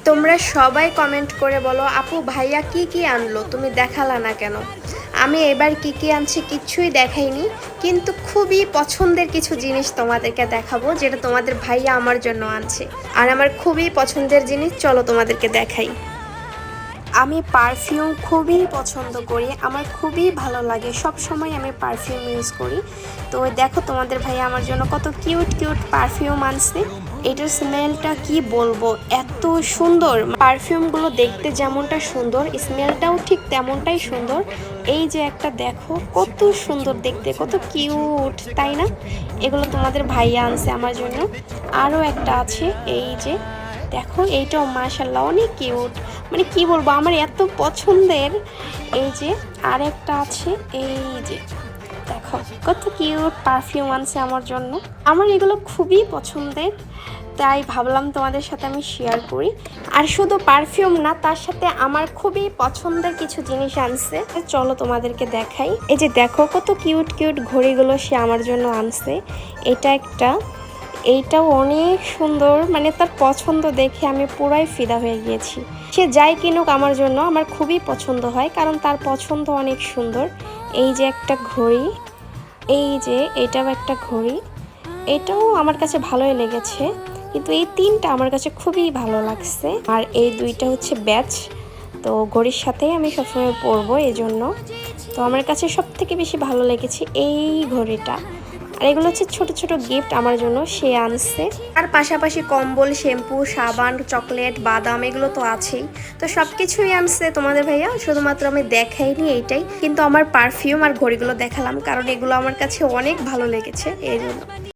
তোমরা সবাই কমেন্ট করে বলো আপু ভাইয়া কি কি আনলো, তুমি দেখালা না কেন? আমি এবার কি কি আনছি কিচ্ছুই দেখাইনি, কিন্তু খুবই পছন্দের কিছু জিনিস তোমাদেরকে দেখাবো যেটা তোমাদের ভাইয়া আমার জন্য আনছে। আর আমার খুবই পছন্দের জিনিস, চলো তোমাদেরকে দেখাই। আমি পারফিউম খুবই পছন্দ করি, আমার খুবই ভালো লাগে, সব সময় আমি পারফিউম ইউজ করি। তো দেখো তোমাদের ভাইয়া আমার জন্য কত কিউট কিউট পারফিউম আনছে। এটার স্মেলটা কি বলবো, এত সুন্দর। পারফিউমগুলো দেখতে যেমনটা সুন্দর, স্মেলটাও ঠিক তেমনটাই সুন্দর। এই যে একটা দেখো কত সুন্দর দেখতে, কত কিউট, তাই না? এগুলো তোমাদের ভাইয়া আনছে আমার জন্য। আরও একটা আছে, এই যে দেখো, এইটাও মাশাআল্লাহ অনেক কিউট, মানে কি বলবো আমার এত পছন্দের। এই যে আর একটা আছে, এই যে দেখো কত কিউট পারফিউম আনছে আমার জন্য। আমার এগুলো খুবই পছন্দের, তাই ভাবলাম তোমাদের সাথে আমি শেয়ার করি। আর শুধু পারফিউম না, তার সাথে আমার খুবই পছন্দের কিছু জিনিস আনছে, চলো তোমাদেরকে দেখাই। এই যে দেখো কত কিউট কিউট ঘড়িগুলো সে আমার জন্য আনছে। এটা একটা, এইটাও অনেক সুন্দর, মানে তার পছন্দ দেখে আমি পুরাই ফিদা হয়ে গিয়েছি। সে যাই কিনুক আমার জন্য আমার খুবই পছন্দ হয়, কারণ তার পছন্দ অনেক সুন্দর। এই যে একটা ঘড়ি, এই যে এটাও একটা ঘড়ি, এটাও আমার কাছে ভালোই লেগেছে, কিন্তু এই তিনটা আমার কাছে খুবই ভালো লাগছে। আর এই দুইটা হচ্ছে ব্যাচ, তো ঘড়ির সাথেই আমি সবসময় পরবো এই জন্য। তো আমার কাছে সব থেকে বেশি ভালো লেগেছে এই ঘড়িটা। আর এগুলো হচ্ছে ছোট ছোট গিফট আমার জন্য সে আনছে। আর পাশাপাশি কম্বল, শ্যাম্পু, সাবান, চকলেট, বাদাম এগুলো তো আছেই। তো সব কিছুই আনছে তোমাদের ভাইয়া, শুধুমাত্র আমি দেখাইনি এইটাই, কিন্তু আমার পারফিউম আর ঘড়িগুলো দেখালাম কারণ এগুলো আমার কাছে অনেক ভালো লেগেছে এই জন্য।